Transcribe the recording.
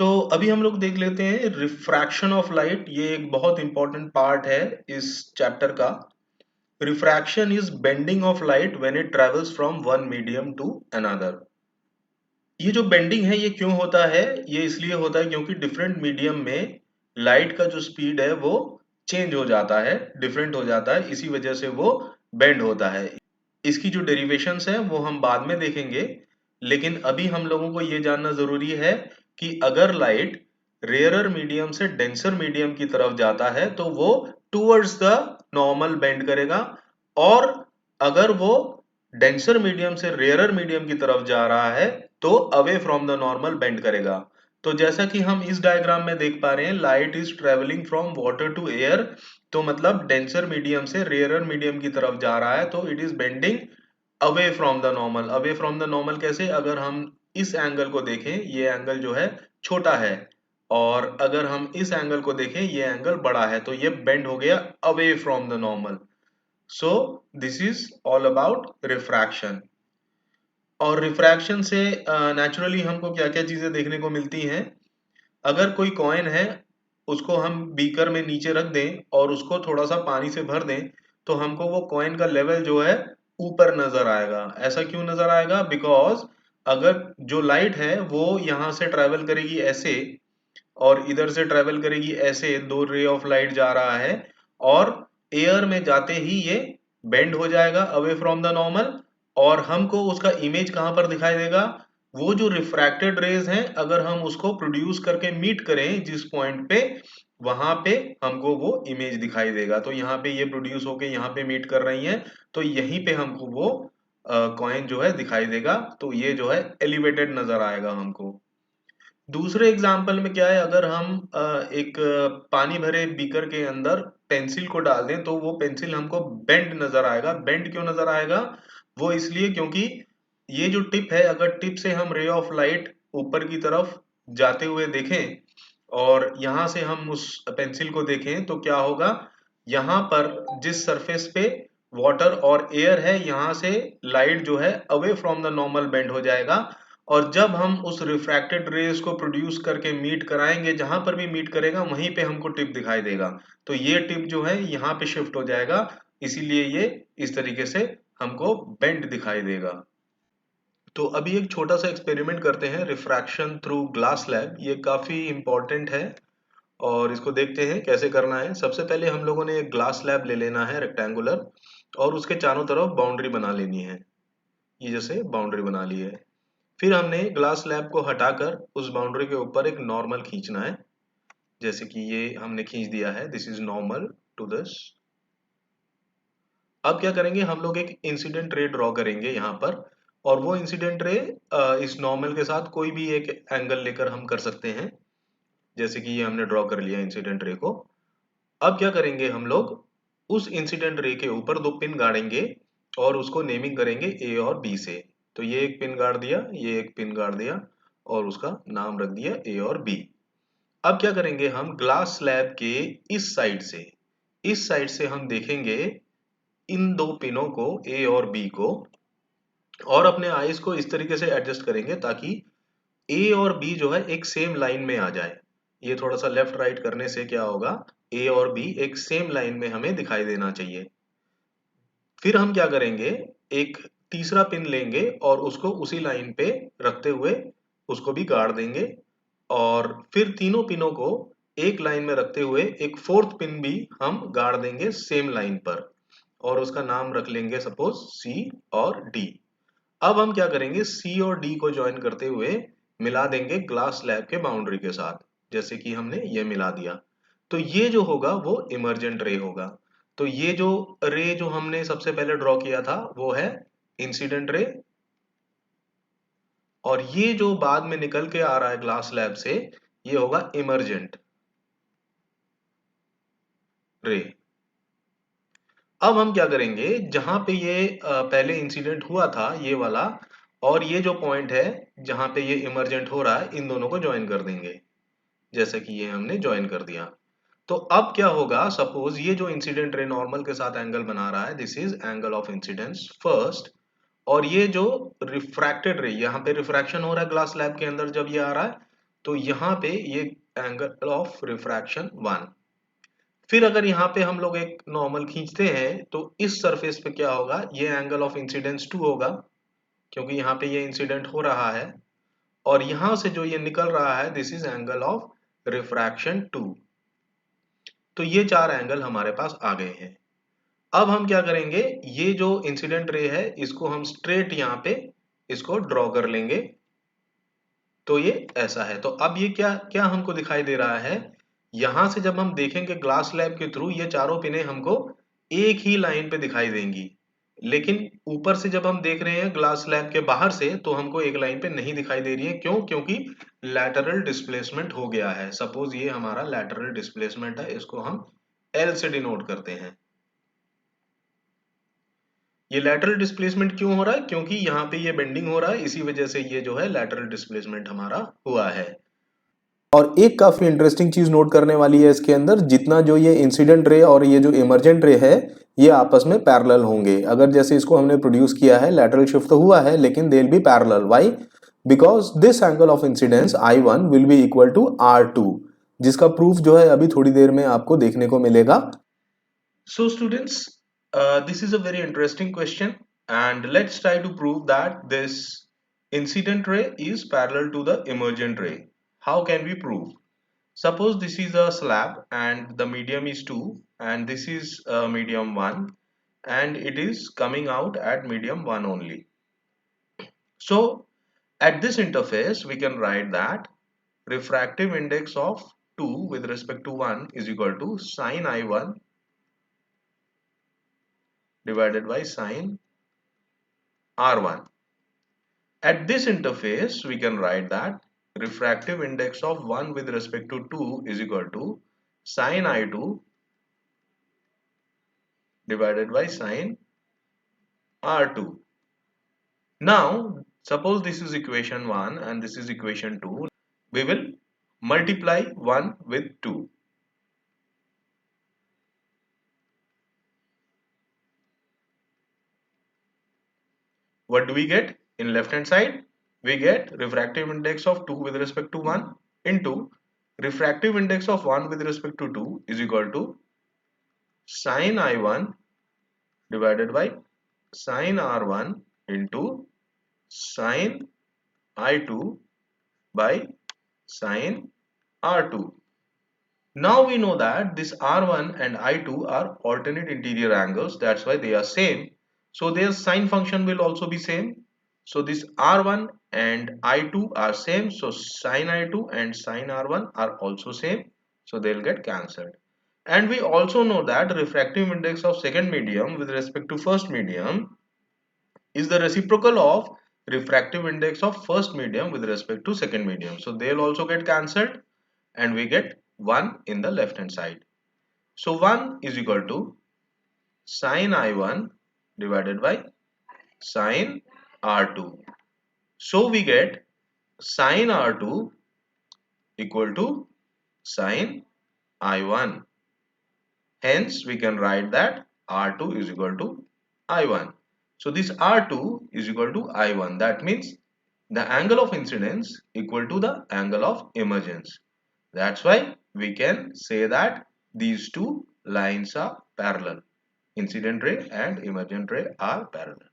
तो अभी हम लोग देख लेते हैं रिफ्रैक्शन ऑफ लाइट। ये एक बहुत इंपॉर्टेंट पार्ट है इस चैप्टर का। Refraction is bending of light when it travels from one medium to another. ये जो बेंडिंग है ये क्यों होता है? ये इसलिए होता है क्योंकि डिफरेंट मीडियम में लाइट का जो स्पीड है वो चेंज हो जाता है, डिफरेंट हो जाता है, इसी वजह से वो बेंड होता है। इसकी जो डेरिवेशंस है वो हम बाद में देखेंगे, लेकिन अभी हम लोगों को ये जानना जरूरी है कि अगर लाइट रेयरर मीडियम से डेंसर मीडियम की तरफ जाता है तो वो टूवर्ड्स द नॉर्मल बेंड करेगा, और अगर वो डेंसर मीडियम से रेयरर मीडियम की तरफ जा रहा है तो away from the normal bend करेगा। तो जैसा कि हम इस डायग्राम में देख पा रहे हैं, light is travelling from water to air, तो मतलब डेंसर मीडियम से रेयरर मीडियम की तरफ जा रहा है तो it is bending away from the normal. Away from the normal कैसे? अगर हम इस एंगल को देखें, ये एंगल जो है छोटा है, और अगर हम इस एंगल को देखें, ये एंगल बड़ा है, तो ये बेंड हो गया away from the normal. So this is all about refraction. और रिफ्रैक्शन से नेचुरली हमको क्या क्या चीजें देखने को मिलती हैं। अगर कोई कॉइन है, उसको हम बीकर में नीचे रख दें और उसको थोड़ा सा पानी से भर दें, तो हमको वो कॉइन का लेवल जो है ऊपर नजर आएगा। ऐसा क्यों नजर आएगा? बिकॉज अगर जो लाइट है वो यहाँ से ट्रेवल करेगी ऐसे, और इधर से ट्रेवल करेगी ऐसे, दो रे ऑफ लाइट जा रहा है, और एयर में जाते ही ये बेंड हो जाएगा अवे फ्रॉम द नॉर्मल, और हमको उसका इमेज कहां पर दिखाई देगा? वो जो रिफ्रैक्टेड रेज हैं, अगर हम उसको प्रोड्यूस करके मीट करें जिस पॉइंट पे, वहां पे हमको वो इमेज दिखाई देगा। तो यहाँ पे ये प्रोड्यूस होके यहाँ पे मीट कर रही हैं, तो यहीं पे हमको वो कॉइन जो है दिखाई देगा। तो ये जो है एलिवेटेड नजर आएगा हमको। दूसरे एग्जाम्पल में क्या है, अगर हम एक पानी भरे बीकर के अंदर पेंसिल को डाल दें तो वो पेंसिल हमको बेंड नजर आएगा। बेंड क्यों नजर आएगा? वो इसलिए क्योंकि ये जो टिप है, अगर टिप से हम रे ऑफ लाइट ऊपर की तरफ जाते हुए देखें और यहाँ से हम उस पेंसिल को देखें, तो क्या होगा? यहाँ पर जिस सरफेस पे वाटर और एयर है, यहाँ से लाइट जो है away from the normal bend हो जाएगा, और जब हम उस रिफ्रैक्टेड रेज को प्रोड्यूस करके मीट कराएंगे, जहां पर भी मीट करेगा वहीं पे हमको टिप दिखाई देगा। तो ये टिप जो है यहाँ पे शिफ्ट हो जाएगा, इसीलिए ये इस तरीके से हमको बेंड दिखाई देगा। तो अभी एक छोटा सा एक्सपेरिमेंट करते हैं, रिफ्रैक्शन थ्रू ग्लास स्लैब। ये काफी इंपॉर्टेंट है और इसको देखते हैं कैसे करना है। सबसे पहले हम लोगों ने एक ग्लास स्लैब ले लेना है रेक्टेंगुलर, और उसके चारों तरफ बाउंड्री बना लेनी है। ये जैसे बाउंड्री बना ली है। फिर हमने ग्लास स्लैब को हटाकर उस बाउंड्री के ऊपर एक नॉर्मल खींचना है, जैसे कि ये हमने खींच दिया है। This is normal to this. अब क्या करेंगे, हम लोग एक इंसिडेंट रे ड्रॉ करेंगे यहाँ पर, और वो इंसिडेंट रे इस नॉर्मल के साथ कोई भी एक एंगल लेकर हम कर सकते हैं, जैसे कि ये हमने ड्रॉ कर लिया इंसिडेंट रे को। अब क्या करेंगे, हम लोग उस इंसिडेंट रे के ऊपर दो पिन गाड़ेंगे और उसको नेमिंग करेंगे ए और बी से। तो ये एक पिन गाड़ दिया, ये एक पिन गाड़ दिया, और उसका नाम रख दिया ए और बी। अब क्या करेंगे, हम ग्लास स्लैब के इस साइड से हम देखेंगे इन दो पिनों को, ए और बी को, और अपने आईज को इस तरीके से एडजस्ट करेंगे ताकि ए और बी जो है एक सेम लाइन में आ जाए। ये थोड़ा सा लेफ्ट राइट करने से क्या होगा, ए और बी एक सेम लाइन में हमें दिखाई देना चाहिए। फिर हम क्या करेंगे, एक तीसरा पिन लेंगे और उसको उसी लाइन पे रखते हुए उसको भी गाड़ देंगे, और फिर तीनों पिनों को एक लाइन में रखते हुए एक फोर्थ पिन भी हम गाड़ देंगे सेम लाइन पर, और उसका नाम रख लेंगे सपोज सी और डी। अब हम क्या करेंगे, सी और डी को ज्वाइन करते हुए मिला देंगे ग्लास स्लैब के बाउंड्री के साथ, जैसे कि हमने ये मिला दिया। तो ये जो होगा वो इमर्जेंट रे होगा। तो ये जो रे जो हमने सबसे पहले ड्रॉ किया था वो है इंसिडेंट रे, और ये जो बाद में निकल के आ रहा है ग्लास स्लैब से, ये होगा इमर्जेंट रे। अब हम क्या करेंगे, जहां पे ये पहले इंसिडेंट हुआ था ये वाला, और ये जो पॉइंट है जहां पे ये इमर्जेंट हो रहा है, इन दोनों को ज्वाइन कर देंगे, जैसे कि ये हमने ज्वाइन कर दिया। तो अब क्या होगा, सपोज ये जो इंसिडेंट रे नॉर्मल के साथ एंगल बना रहा है, this is angle of incidence first, और ये जो रिफ्रैक्टेड रे, यहाँ पे रिफ्रैक्शन हो रहा है ग्लास स्लैब के अंदर जब ये आ रहा है, तो यहाँ पे ये एंगल ऑफ रिफ्रैक्शन 1। फिर अगर यहाँ पे हम लोग एक नॉर्मल खींचते हैं तो इस सरफेस पे क्या होगा, ये एंगल ऑफ इंसिडेंस 2 होगा, क्योंकि यहाँ पे ये इंसिडेंट हो रहा है, और यहां से जो ये निकल रहा है this is angle of refraction 2। तो ये चार एंगल हमारे पास आ गए हैं। अब हम क्या करेंगे, ये जो इंसिडेंट रे है इसको हम स्ट्रेट यहाँ पे इसको ड्रॉ कर लेंगे। तो ये ऐसा है। तो अब ये क्या क्या हमको दिखाई दे रहा है, यहां से जब हम देखेंगे ग्लास स्लैब के थ्रू ये चारों पिने हमको एक ही लाइन पे दिखाई देंगी, लेकिन ऊपर से जब हम देख रहे हैं ग्लास स्लैब के बाहर से तो हमको एक लाइन पे नहीं दिखाई दे रही है। क्यों? क्योंकि लैटरल डिस्प्लेसमेंट हो गया है। सपोज ये हमारा लैटरल डिस्प्लेसमेंट है, इसको हम एल से डिनोट करते हैं। ये लैटरल डिस्प्लेसमेंट क्यों हो रहा है? क्योंकि यहाँ पे ये बेंडिंग हो रहा है, इसी वजह से ये जो है लैटरल डिस्प्लेसमेंट हमारा हुआ है। और एक काफी इंटरेस्टिंग चीज नोट करने वाली है इसके अंदर, जितना जो ये इंसिडेंट रे और ये जो इमर्जेंट रे है ये आपस में पैरेलल होंगे। अगर जैसे इसको हमने प्रोड्यूस किया है, लैटरल शिफ्ट तो हुआ है लेकिन they will be parallel. Why? Because this angle of incidence I1 will be equal to R2, जिसका प्रूफ जो है अभी थोड़ी देर में आपको देखने को मिलेगा। So students, this is a very interesting question, and let's try to prove that this incident ray is parallel to the emergent ray. How can we prove? Suppose this is a slab and the medium is 2 and this is medium 1 and it is coming out at medium 1 only. So at this interface we can write that refractive index of 2 with respect to 1 is equal to sine I1 divided by sine R1. At this interface we can write that refractive index of 1 with respect to 2 is equal to sine I2 divided by sine R2. Now suppose this is equation 1 and this is equation 2. We will multiply 1 with 2. What do we get? In left hand side we get refractive index of 2 with respect to 1 into refractive index of 1 with respect to 2 is equal to sine I1 divided by sine R1 into sine I2 by sine R2. Now we know that this R1 and I2 are alternate interior angles, that's why they are same. So their sine function will also be same. So this R1 and I2 are same, so sine I2 and sine R1 are also same, so they'll get cancelled. And we also know that refractive index of second medium with respect to first medium is the reciprocal of refractive index of first medium with respect to second medium. So they'll also get cancelled and we get 1 in the left hand side. So 1 is equal to sine I1 divided by sine R2. So we get sine R2 equal to sine I1. Hence we can write that R2 is equal to I1. So this R2 is equal to I1. That means the angle of incidence equal to the angle of emergence. That's why we can say that these two lines are parallel. Incident ray and emergent ray are parallel.